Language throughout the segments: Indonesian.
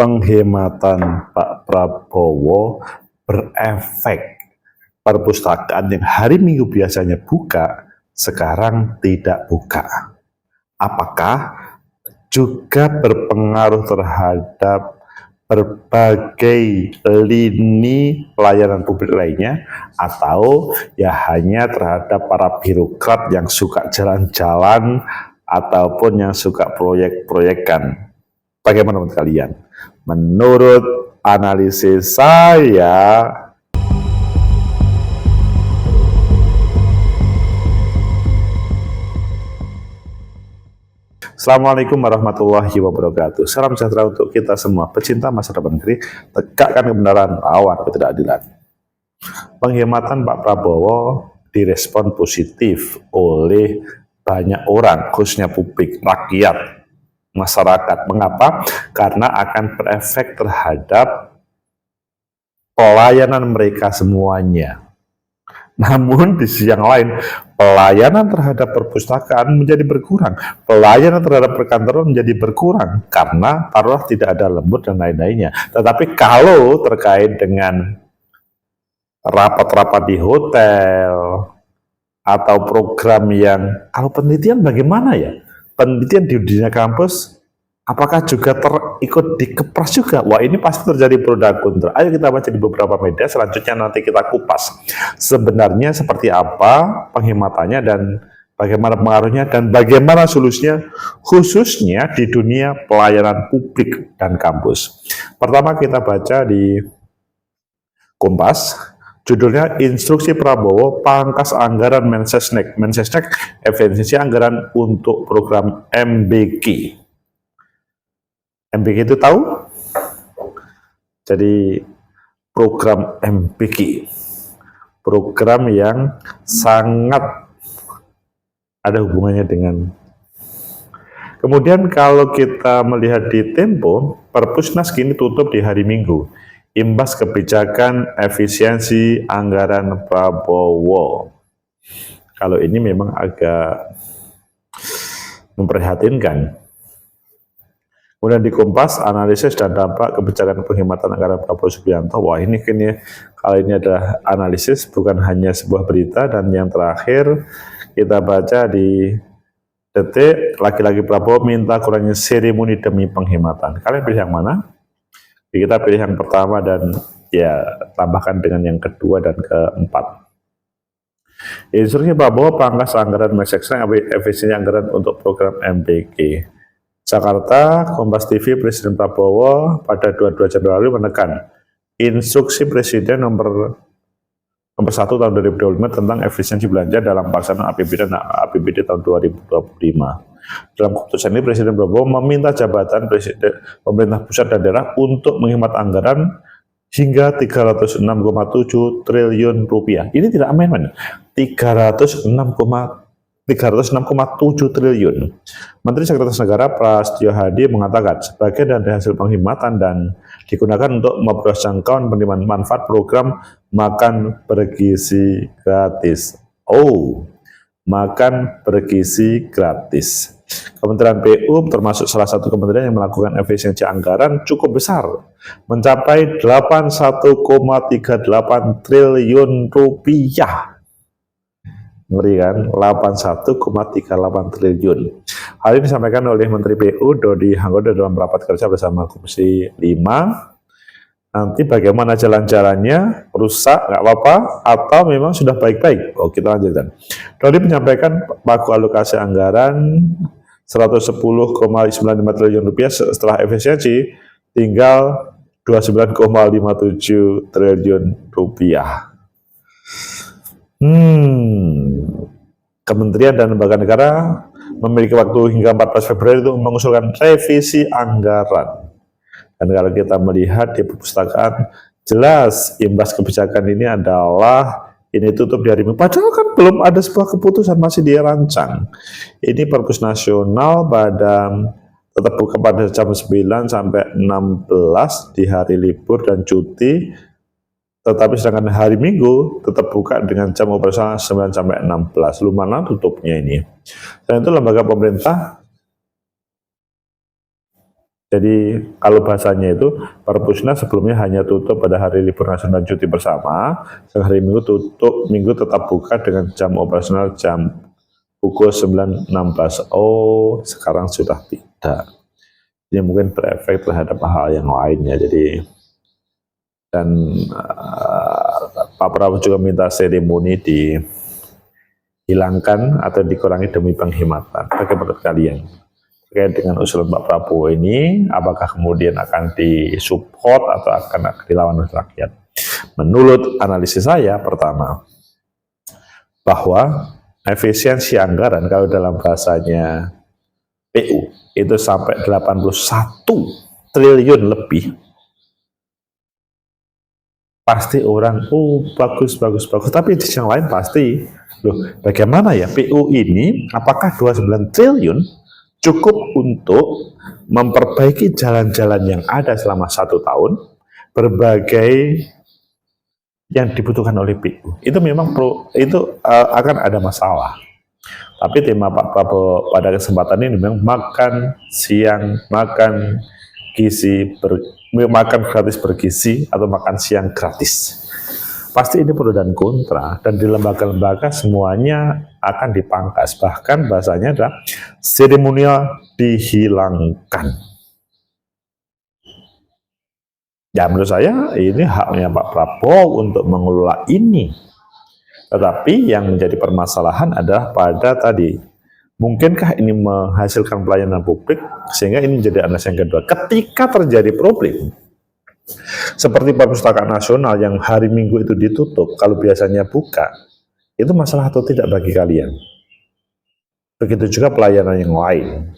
penghematan Pak Prabowo berefek. Perpustakaan yang hari Minggu biasanya buka, sekarang tidak buka. Apakah juga berpengaruh terhadap berbagai lini pelayanan publik lainnya, atau ya hanya terhadap para birokrat yang suka jalan-jalan ataupun yang suka proyek-proyekan? Bagaimana menurut kalian? Menurut analisis saya, Assalamualaikum warahmatullahi wabarakatuh. Salam sejahtera untuk kita semua, pecinta masa depan negeri, tegakkan kebenaran, lawan ketidakadilan. Penghematan Pak Prabowo direspon positif oleh banyak orang, khususnya publik, rakyat, masyarakat. Mengapa? Karena akan berefek terhadap pelayanan mereka semuanya. Namun di sisi yang lain, pelayanan terhadap perpustakaan menjadi berkurang, pelayanan terhadap perkantoran menjadi berkurang karena taruhlah tidak ada lembur dan lain-lainnya. Tetapi kalau terkait dengan rapat-rapat di hotel atau program yang, kalau penelitian bagaimana ya? Penelitian di dunia kampus apakah juga ikut dikepras juga? Wah, ini pasti terjadi pro dan kontra. Ayo kita baca di beberapa media, selanjutnya nanti kita kupas sebenarnya seperti apa penghematannya dan bagaimana pengaruhnya dan bagaimana solusinya, khususnya di dunia pelayanan publik dan kampus. Pertama kita baca di Kompas, judulnya Instruksi Prabowo Pangkas Anggaran Mensesnek. Mensesnek efisiensi anggaran untuk program MBK. MBK itu tahu? Jadi program MBK, program yang sangat ada hubungannya dengan. Kemudian kalau kita melihat di Tempo, Perpusnas kini tutup di hari Minggu, imbas kebijakan efisiensi anggaran Prabowo. Kalau ini memang agak memprihatinkan. Kemudian di Kompas, analisis dan dampak kebijakan penghematan anggaran Prabowo Subianto. Wah, ini kali ini adalah analisis, bukan hanya sebuah berita. Dan yang terakhir kita baca di Detik, lagi-lagi Prabowo minta kurangnya seremoni demi penghematan. Kalian pilih yang mana? Kita pilih yang pertama dan ya tambahkan dengan yang kedua dan keempat. Instruksi Prabowo pangkas anggaran Mensesnek efisiensi anggaran untuk program MBK. Jakarta, Kompas TV, Presiden Prabowo pada 22 Januari menekan Instruksi Presiden nomor 1 tahun 2025 tentang efisiensi belanja dalam pelaksanaan APBD tahun 2025. Dalam keputusan ini, Presiden Prabowo meminta jabatan Presiden pemerintah pusat dan daerah untuk menghemat anggaran hingga 306,7 triliun rupiah. Ini tidak main-main, 306,7 triliun. Menteri Sekretaris Negara Prasetyo Hadi mengatakan sebagian dari hasil penghematan dan digunakan untuk memperluas jangkauan penerimaan manfaat program makan bergizi gratis. Oh, makan bergizi gratis. Kementerian PU termasuk salah satu kementerian yang melakukan efisiensi anggaran cukup besar, mencapai 81,38 triliun rupiah. Ngeri kan, 81,38 triliun. Hal ini disampaikan oleh Menteri PU Dodi Hanggodo dalam rapat kerja bersama Komisi 5. Nanti bagaimana jalan-jalannya, rusak nggak apa-apa, atau memang sudah baik-baik. Oh, kita lanjutkan. Dodi menyampaikan pagu alokasi anggaran 110,95 triliun rupiah setelah efisiensi tinggal 29,57 triliun rupiah. Kementerian dan lembaga negara memiliki waktu hingga 14 Februari untuk mengusulkan revisi anggaran. Dan kalau kita melihat di perpustakaan, jelas imbas kebijakan ini adalah ini tutup di hari Minggu. Padahal kan belum ada sebuah keputusan, masih dirancang. Ini Perpus Nasional tetap buka pada jam 9 sampai 16 di hari libur dan cuti. Tetapi sedangkan hari Minggu tetap buka dengan jam operasional 9 sampai 16. Lu mana tutupnya ini? Dan itu lembaga pemerintah Jadi kalau bahasanya itu Perpusnas sebelumnya hanya tutup pada hari libur nasional cuti bersama, hari Minggu tutup, Minggu tetap buka dengan jam operasional jam pukul 9.16. Oh, sekarang sudah tidak. Ini mungkin berefek terhadap hal yang lainnya. Jadi dan Pak Prabowo juga minta seremoni dihilangkan atau dikurangi demi penghematan. Bagaimana kalian? Terkait dengan usulan Pak Prabowo ini, apakah kemudian akan disupport atau akan dilawan oleh rakyat? Menurut analisis saya, pertama, bahwa efisiensi anggaran kalau dalam bahasanya PU itu sampai 81 triliun lebih, pasti orang, oh bagus, tapi di yang lain pasti, loh bagaimana ya PU ini, apakah 29 triliun cukup untuk memperbaiki jalan-jalan yang ada selama 1 tahun, berbagai yang dibutuhkan oleh PU. Itu memang akan ada masalah. Tapi tema Pak Prabowo pada kesempatan ini memang makan siang, makan gratis bergizi atau makan siang gratis. Pasti ini pro dan kontra, dan di lembaga-lembaga semuanya akan dipangkas, bahkan bahasanya adalah seremonial dihilangkan. Ya menurut saya ini haknya Pak Prabowo untuk mengelola ini. Tetapi yang menjadi permasalahan adalah pada tadi, mungkinkah ini menghasilkan pelayanan publik, sehingga ini menjadi analisis yang kedua. Ketika terjadi problem, seperti Perpustakaan Nasional yang hari Minggu itu ditutup, kalau biasanya buka, itu masalah atau tidak bagi kalian? Begitu juga pelayanan yang lain.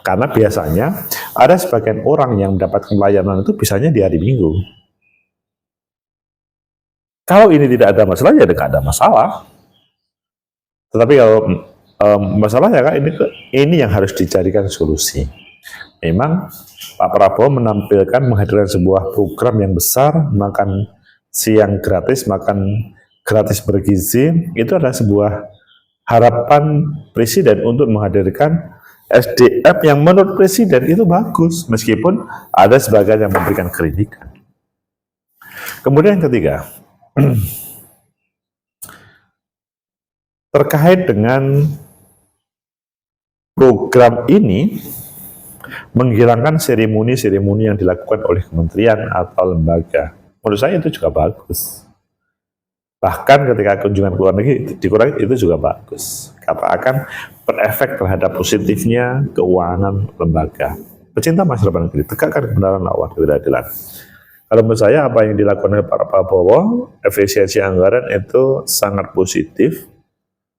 Karena biasanya ada sebagian orang yang mendapatkan pelayanan itu bisanya di hari Minggu. Kalau ini tidak ada masalah, ya tidak ada masalah. Tetapi kalau masalahnya kan ini yang harus dicarikan solusi. Memang Pak Prabowo menghadirkan sebuah program yang besar, makan siang gratis, makan gratis bergizi, itu adalah sebuah harapan Presiden untuk menghadirkan SDM yang menurut Presiden itu bagus, meskipun ada sebagian yang memberikan kritikan. Kemudian yang ketiga, terkait dengan program ini, menghilangkan seremoni-seremoni yang dilakukan oleh kementerian atau lembaga. Menurut saya itu juga bagus. Bahkan ketika kunjungan ke luar negeri dikurangi, itu juga bagus. Karena akan berefek terhadap positifnya keuangan lembaga. Pecinta masa depan negeri, tegakkan kebenaran lawan ketidakadilan. Kalau menurut saya apa yang dilakukan oleh Pak Prabowo, efisiensi anggaran itu sangat positif,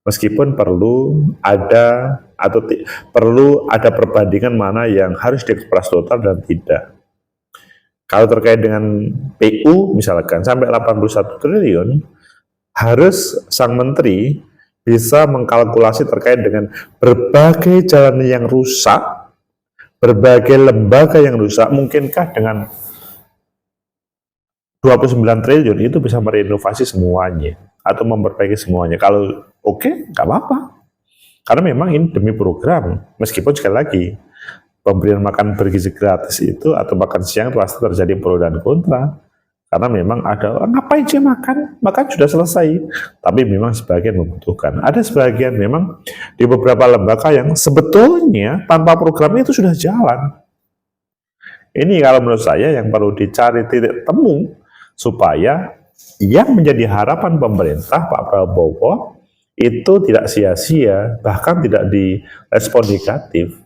meskipun perlu ada perbandingan mana yang harus dikeras total dan tidak. Kalau terkait dengan PU misalkan sampai 81 triliun, harus sang menteri bisa mengkalkulasi terkait dengan berbagai jalan yang rusak, berbagai lembaga yang rusak, mungkinkah dengan 29 triliun itu bisa merenovasi semuanya atau memperbaiki semuanya. Kalau oke, nggak apa-apa. Karena memang ini demi program. Meskipun sekali lagi, pemberian makan bergizi gratis itu atau makan siang pasti terjadi pro dan kontra. Karena memang ada, ngapain sih makan? Makan sudah selesai. Tapi memang sebagian membutuhkan. Ada sebagian memang di beberapa lembaga yang sebetulnya tanpa program itu sudah jalan. Ini kalau menurut saya yang perlu dicari titik temu, supaya yang menjadi harapan pemerintah Pak Prabowo itu tidak sia-sia, bahkan tidak direspon negatif.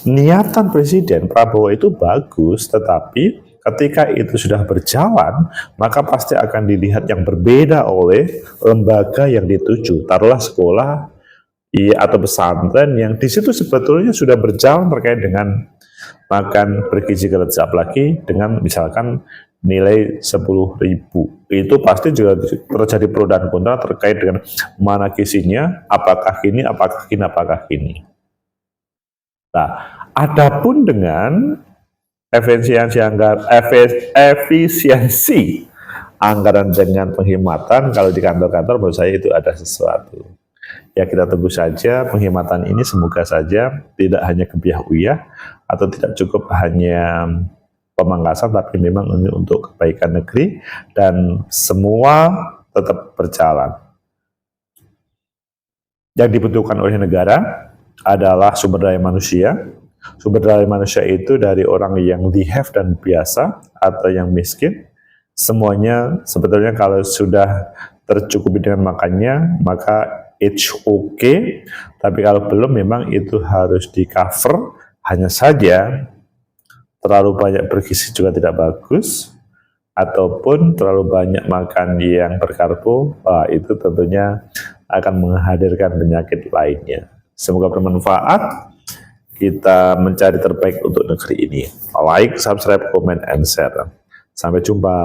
Niatan Presiden Prabowo itu bagus, tetapi ketika itu sudah berjalan, maka pasti akan dilihat yang berbeda oleh lembaga yang dituju. Taruhlah sekolah atau pesantren yang di situ sebetulnya sudah berjalan terkait dengan makan bergizi gratis, apalagi dengan misalkan nilai 10.000, itu pasti juga terjadi pro dan kontra terkait dengan mana gizinya, apakah ini. Nah, adapun dengan efisiensi anggaran dengan penghematan, kalau di kantor-kantor menurut saya itu ada sesuatu. Ya kita tunggu saja penghematan ini, semoga saja tidak hanya kebiah uyah atau tidak cukup hanya pemangkasan, tapi memang ini untuk kebaikan negeri dan semua tetap berjalan. Yang dibutuhkan oleh negara adalah sumber daya manusia. Sumber daya manusia itu dari orang yang di have dan biasa atau yang miskin. Semuanya sebetulnya kalau sudah tercukupi dengan makannya, maka it's okay. Tapi kalau belum, memang itu harus di cover. Hanya saja terlalu banyak bergizi juga tidak bagus, ataupun terlalu banyak makan yang berkarbo, itu tentunya akan menghadirkan penyakit lainnya. Semoga bermanfaat. Kita mencari terbaik untuk negeri ini. Like, subscribe, comment, and share. Sampai jumpa.